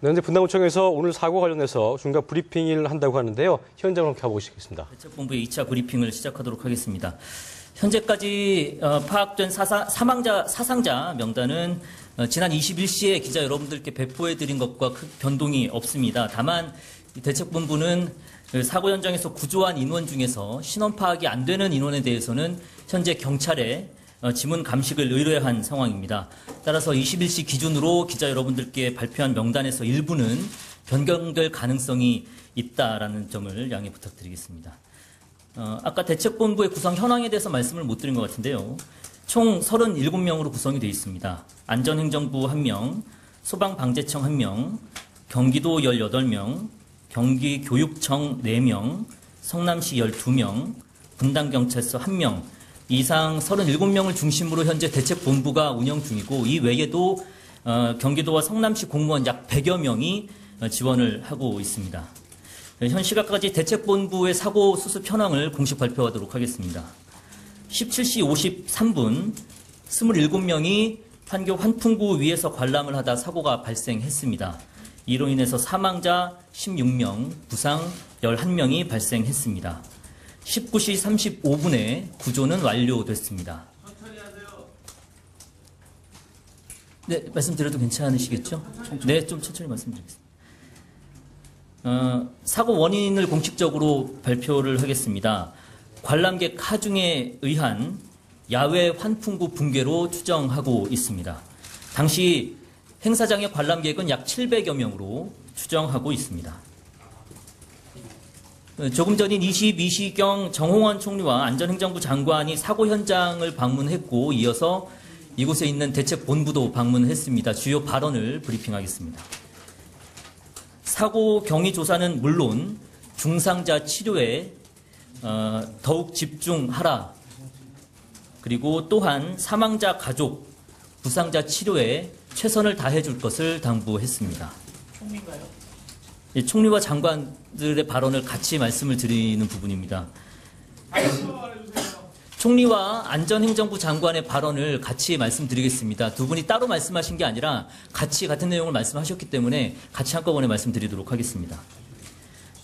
네, 현재 분당구청에서 오늘 사고 관련해서 중간 브리핑을 한다고 하는데요. 현장으로 가보시겠습니다. 대책본부의 2차 브리핑을 시작하도록 하겠습니다. 현재까지 파악된 사상자 명단은 지난 21시에 기자 여러분들께 배포해드린 것과 큰 변동이 없습니다. 다만 대책본부는 사고 현장에서 구조한 인원 중에서 신원 파악이 안 되는 인원에 대해서는 현재 경찰에 지문 감식을 의뢰한 상황입니다. 따라서 21시 기준으로 기자 여러분들께 발표한 명단에서 일부는 변경될 가능성이 있다라는 점을 양해 부탁드리겠습니다. 아까 대책본부의 구성 현황에 대해서 말씀을 못 드린 것 같은데요. 총 37명으로 구성이 되어 있습니다. 안전행정부 1명, 소방방재청 1명, 경기도 18명, 경기교육청 4명, 성남시 12명, 분당경찰서 1명, 이상 37명을 중심으로 현재 대책본부가 운영 중이고 이 외에도 경기도와 성남시 공무원 약 100여 명이 지원을 하고 있습니다. 현 시각까지 대책본부의 사고 수습 현황을 공식 발표하도록 하겠습니다. 17시 53분 27명이 판교 환풍구 위에서 관람을 하다 사고가 발생했습니다. 이로 인해서 사망자 16명, 부상 11명이 발생했습니다. 19시 35분에 구조는 완료됐습니다. 천천히 하세요. 네, 말씀드려도 괜찮으시겠죠? 네, 좀 천천히 말씀드리겠습니다. 사고 원인을 공식적으로 발표를 하겠습니다. 관람객 하중에 의한 야외 환풍구 붕괴로 추정하고 있습니다. 당시 행사장의 관람객은 약 700여 명으로 추정하고 있습니다. 조금 전인 22시경 정홍원 총리와 안전행정부 장관이 사고 현장을 방문했고 이어서 이곳에 있는 대책본부도 방문했습니다. 주요 발언을 브리핑하겠습니다. 사고 경위 조사는 물론 중상자 치료에 더욱 집중하라. 그리고 또한 사망자 가족, 부상자 치료에 최선을 다해줄 것을 당부했습니다. 총리인가요? 총리와 장관들의 발언을 같이 말씀을 드리는 부분입니다. 총리와 안전행정부 장관의 발언을 같이 말씀드리겠습니다. 두 분이 따로 말씀하신 게 아니라 같이 같은 내용을 말씀하셨기 때문에 같이 한꺼번에 말씀드리도록 하겠습니다.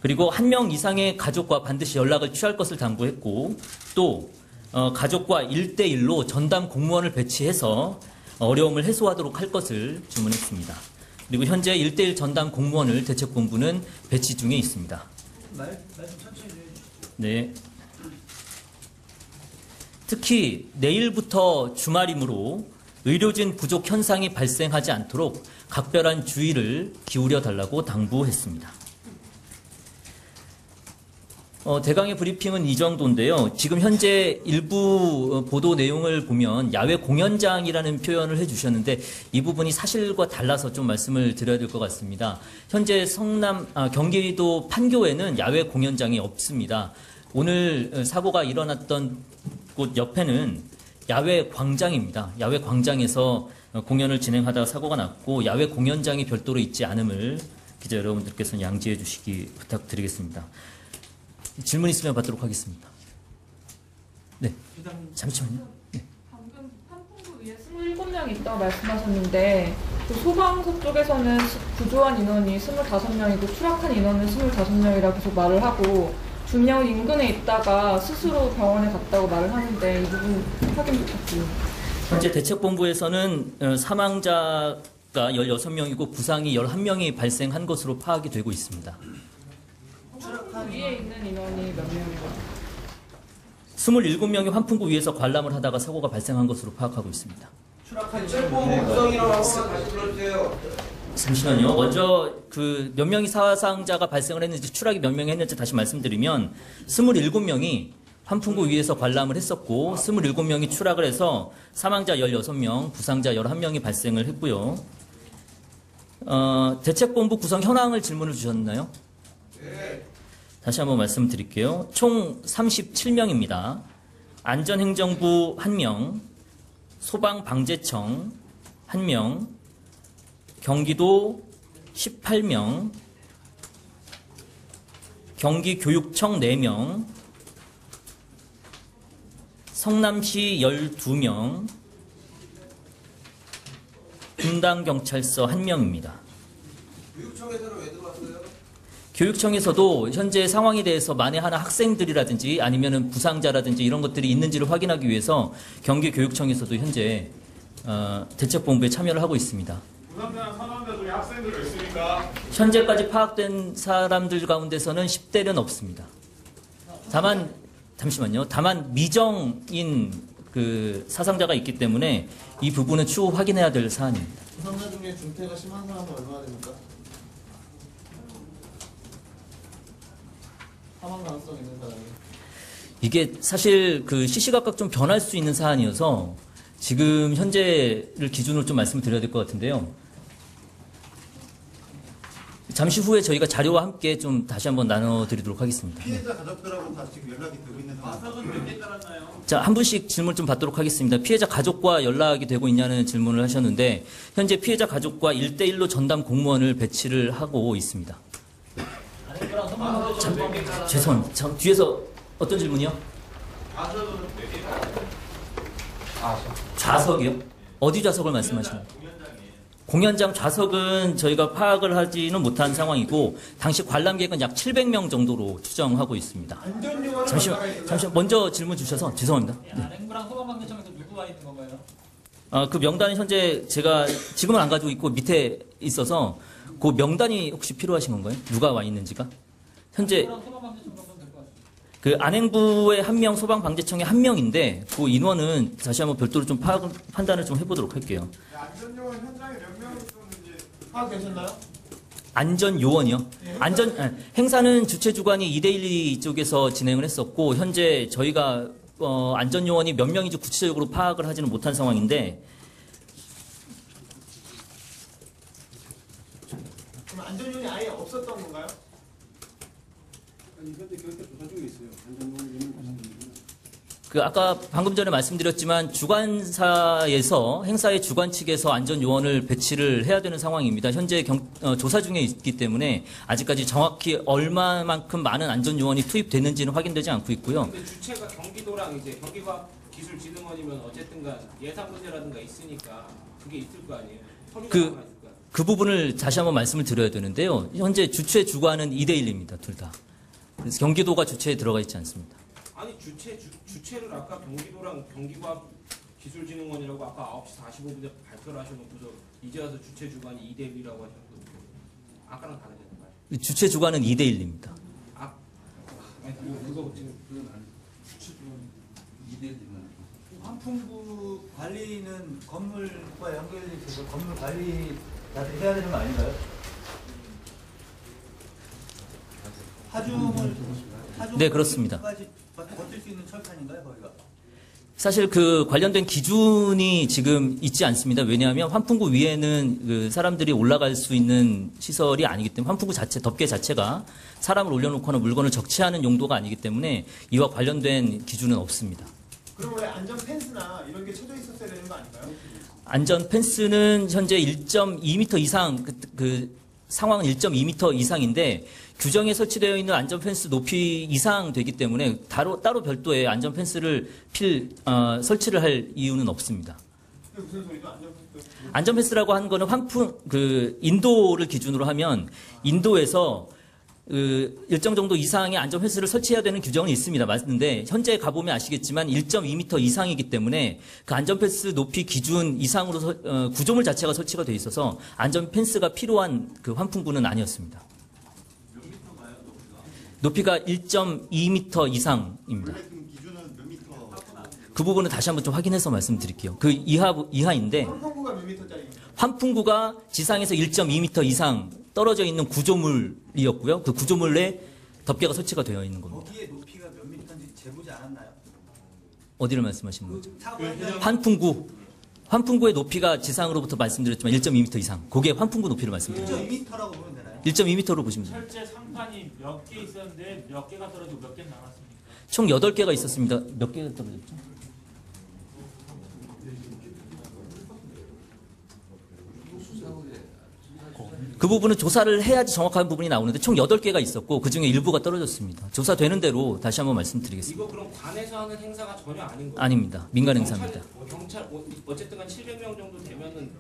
그리고 1명 이상의 가족과 반드시 연락을 취할 것을 당부했고 또 가족과 1대1로 전담 공무원을 배치해서 어려움을 해소하도록 할 것을 주문했습니다. 그리고 현재 1대1 전담 공무원을 대책본부는 배치 중에 있습니다. 말씀 천천히 해주시죠. 네. 특히 내일부터 주말이므로 의료진 부족 현상이 발생하지 않도록 각별한 주의를 기울여 달라고 당부했습니다. 대강의 브리핑은 이 정도인데요. 지금 현재 일부 보도 내용을 보면 야외 공연장이라는 표현을 해주셨는데 이 부분이 사실과 달라서 좀 말씀을 드려야 될 것 같습니다. 현재 경기도 판교에는 야외 공연장이 없습니다. 오늘 사고가 일어났던 곳 옆에는 야외 광장입니다. 야외 광장에서 공연을 진행하다가 사고가 났고 야외 공연장이 별도로 있지 않음을 기자 여러분들께서는 양지해 주시기 부탁드리겠습니다. 질문 있으면 받도록 하겠습니다. 네, 잠시만요. 네. 방금 환풍구 위에 27명이 있다고 말씀하셨는데 그 소방서 쪽에서는 구조한 인원이 25명이고 추락한 인원은 25명이라고 계속 말을 하고 중량 인근에 있다가 스스로 병원에 갔다고 말을 하는데 이 부분 확인 부탁드립니다. 현재 대책본부에서는 사망자가 16명이고 부상이 11명이 발생한 것으로 파악이 되고 있습니다. 환풍구 위에 있는 인원이 몇 명이에요? 27명이 환풍구 위에서 관람을 하다가 사고가 발생한 것으로 파악하고 있습니다. 추락한 대책본부 구성이라고 하고 다시 불러주세요. 잠시만요. 먼저 몇 명이 사상자가 발생을 했는지 추락이 몇 명이 했는지 다시 말씀드리면 27명이 환풍구 위에서 관람을 했었고 27명이 추락을 해서 사망자 16명, 부상자 11명이 발생을 했고요. 대책본부 구성 현황을 질문을 주셨나요? 네. 다시 한번 말씀드릴게요. 총 37명입니다. 안전행정부 1명, 소방방재청 1명, 경기도 18명, 경기교육청 4명, 성남시 12명, 분당경찰서 1명입니다. 교육청에서는 왜 들어왔어요? 교육청에서도 현재 상황에 대해서 만에 하나 학생들이라든지 아니면은 부상자라든지 이런 것들이 있는지를 확인하기 위해서 경기교육청에서도 현재 대책본부에 참여를 하고 있습니다. 부상자나 사망자 중에 학생들 있습니까? 현재까지 파악된 사람들 가운데서는 10대는 없습니다. 다만 잠시만요. 다만 미정인 그 사상자가 있기 때문에 이 부분은 추후 확인해야 될 사안입니다. 부상자 중에 중태가 심한 사람은 얼마나 됩니까? 사망 가능성 있는 사람이. 이게 사실 그 시시각각 좀 변할 수 있는 사안이어서 지금 현재를 기준으로 좀 말씀을 드려야 될 것 같은데요. 잠시 후에 저희가 자료와 함께 좀 다시 한번 나눠드리도록 하겠습니다. 피해자 가족들하고 다 지금 연락이 되고 있는 상황. 자, 한 분씩 질문 좀 받도록 하겠습니다. 피해자 가족과 연락이 되고 있냐는 질문을 하셨는데 현재 피해자 가족과 1대1로 전담 공무원을 배치를 하고 있습니다. 죄송합니다. 자, 뒤에서 어떤 질문이요? 좌석이요? 어디 좌석을 말씀하시나요? 공연장 좌석은 저희가 파악을 하지는 못한 상황이고 당시 관람객은 약 700명 정도로 추정하고 있습니다. 잠시만 먼저 질문 주셔서 죄송합니다. 네. 안행부랑 소방방재청에서 누구 와 있는 건가요? 그 명단은 현재 제가 지금은 안 가지고 있고 밑에 있어서 그 명단이 혹시 필요하신 건가요? 누가 와 있는지가? 현재 소방방재청 정도 될것 같습니다. 그 안행부의 1명, 소방방재청의 1명인데 그 인원은 다시 한번 별도로 좀 판단을 좀 해보도록 할게요. 안전요원 현장에 몇 명 있었는지 파악되셨나요? 안전요원이요? 행사는 주최 주관이 2대1 쪽에서 진행을 했었고 현재 저희가 안전요원이 몇 명인지 구체적으로 파악을 하지는 못한 상황인데 그럼 안전요원이 아예 없었던 건가요? 아니 현재 교육대 조사 중에 있어요. 안전요원 있는 곳은. 그 아까 방금 전에 말씀드렸지만 주관사에서 행사의 주관 측에서 안전요원을 배치를 해야 되는 상황입니다. 현재 조사 중에 있기 때문에 아직까지 정확히 얼마만큼 많은 안전요원이 투입됐는지는 확인되지 않고 있고요. 근데 주체가 경기도랑 이제 경기과학기술진흥원이면 어쨌든간 예산 문제라든가 있으니까 그게 있을 거 아니에요. 서류가 있을 거 아니에요. 그 부분을 다시 한번 말씀을 드려야 되는데요. 현재 주최 주관은 2대1입니다. 둘 다. 그래서 경기도가 주체에 들어가 있지 않습니다. 아니 주체를 아까 경기도랑 경기과학기술진흥원이라고 아까 9시 45분에 발표를 하셔놓고서 이제 와서 주체 주관이 2대1이라고 하셨는데 아까랑 다르잖아요. 주최 주관은 2대1입니다. 그거 지금 환풍구 관리는 건물과 연결이 돼서 건물 관리 다들 해야 되는 거 아닌가요? 하중을 네, 그렇습니다. 까지 버틸 수 있는 철판인가요, 거기가? 사실 그 관련된 기준이 지금 있지 않습니다. 왜냐하면 환풍구 위에는 그 사람들이 올라갈 수 있는 시설이 아니기 때문에 환풍구 자체, 덮개 자체가 사람을 올려놓거나 물건을 적치하는 용도가 아니기 때문에 이와 관련된 기준은 없습니다. 그럼 원래 안전 펜스나 이런 게 쳐져 있었어야 되는 거 아닌가요? 안전 펜스는 현재 1.2m 이상, 그 상황은 1.2m 이상인데 규정에 설치되어 있는 안전 펜스 높이 이상 되기 때문에 따로 별도의 안전 펜스를 설치를 할 이유는 없습니다. 그게 무슨 소리죠? 안전 펜스. 안전 펜스라고 하는 거는 인도를 기준으로 하면 인도에서 일정 정도 이상의 안전 펜스를 설치해야 되는 규정은 있습니다. 맞는데 현재 가보면 아시겠지만 1.2m 이상이기 때문에 그 안전 펜스 높이 기준 이상으로 구조물 자체가 설치가 돼 있어서 안전 펜스가 필요한 그 환풍구는 아니었습니다. 높이가 1.2m 이상입니다. 원래 그 기준은 몇 미터? 그 부분은 다시 한번 좀 확인해서 말씀드릴게요. 그 이하인데 환풍구가 몇 미터짜리인가요? 환풍구가 지상에서 1.2m 이상 떨어져 있는 구조물이었고요. 그 구조물에 덮개가 설치가 되어 있는 겁니다. 거기에 높이가 몇 미터인지 재보지 않았나요? 어디를 말씀하시는 거죠? 사고 현장 환풍구의 높이가 지상으로부터 말씀드렸지만 1.2m 이상. 그게 환풍구 높이를 말씀드렸죠. 2m라고 보면 되나요? 1.2m로 보시면 됩니다. 철제 상판이 몇 개 있었는데 몇 개가 떨어지고 몇 개 남았습니까? 총 8개가 있었습니다. 몇 개가 떨어졌죠? 그 부분은 조사를 해야지 정확한 부분이 나오는데 총 8개가 있었고 그중에 일부가 떨어졌습니다. 조사되는 대로 다시 한번 말씀드리겠습니다. 이거 그럼 관에서 하는 행사가 전혀 아닌 거예요? 아닙니다. 민간 행사입니다. 경찰 어쨌든 간 700명 정도 되면은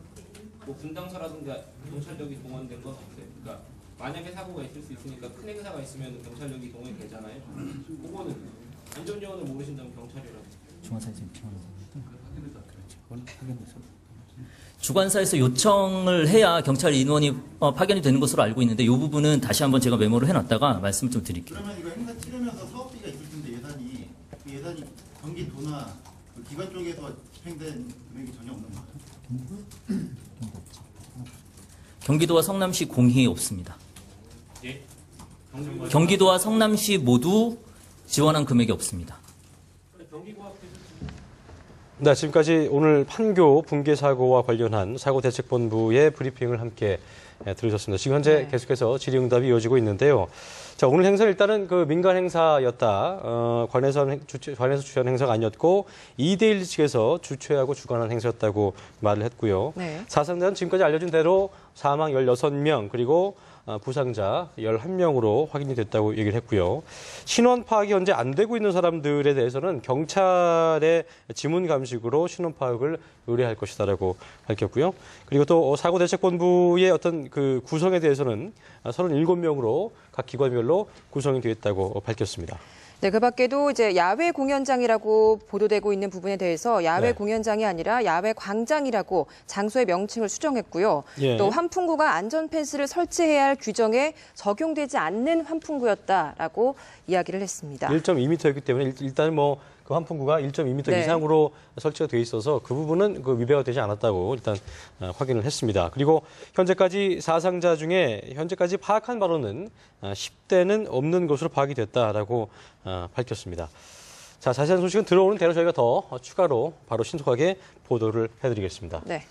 뭐 분당사라든가 경찰력이 동원된 건 없어요. 그러니까 만약에 사고가 있을 수 있으니까 큰 행사가 있으면 경찰력이 동원되잖아요. 그거는 안전요원을 모르신다면 경찰이라고. 중간사에서 주관사에서 요청을 해야 경찰 인원이 파견이 되는 것으로 알고 있는데 이 부분은 다시 한번 제가 메모를 해놨다가 말씀을 좀 드릴게요. 그러면 이거 행사 치르면서 사업비가 있을 텐데 그 예산이 경기도나 그 기관 쪽에서 집행된 금액이 전혀 없는 거예요? 경기도와 성남시 공히 없습니다. 예? 경기도와 성남시 모두 지원한 금액이 없습니다. 네, 지금까지 오늘 판교 붕괴 사고와 관련한 사고대책본부의 브리핑을 함께 들으셨습니다. 지금 현재 계속해서 질의응답이 이어지고 있는데요. 자, 오늘 행사 일단은 그 민간 행사였다. 관에서 주최한 행사가 아니었고 2대1 측에서 주최하고 주관한 행사였다고 말을 했고요. 네. 사상자는 지금까지 알려진 대로 사망 16명 그리고 부상자 11명으로 확인이 됐다고 얘기를 했고요. 신원 파악이 현재 안 되고 있는 사람들에 대해서는 경찰의 지문 감식으로 신원 파악을 의뢰할 것이다라고 밝혔고요. 그리고 또 사고대책본부의 어떤 그 구성에 대해서는 37명으로 각 기관별로 구성이 되었다고 밝혔습니다. 네, 그 밖에도 이제 야외 공연장이라고 보도되고 있는 부분에 대해서 야외 공연장이 아니라 야외 광장이라고 장소의 명칭을 수정했고요. 예. 또 환풍구가 안전 펜스를 설치해야 할 규정에 적용되지 않는 환풍구였다라고 이야기를 했습니다. 1.2m였기 때문에 일단 뭐 그 환풍구가 1.2m 네. 이상으로 설치가 돼 있어서 그 부분은 그 위배가 되지 않았다고 일단 확인을 했습니다. 그리고 현재까지 사상자 중에 현재까지 파악한 바로는 10대는 없는 것으로 파악이 됐다라고 밝혔습니다. 자, 자세한 소식은 들어오는 대로 저희가 더 추가로 바로 신속하게 보도를 해드리겠습니다. 네.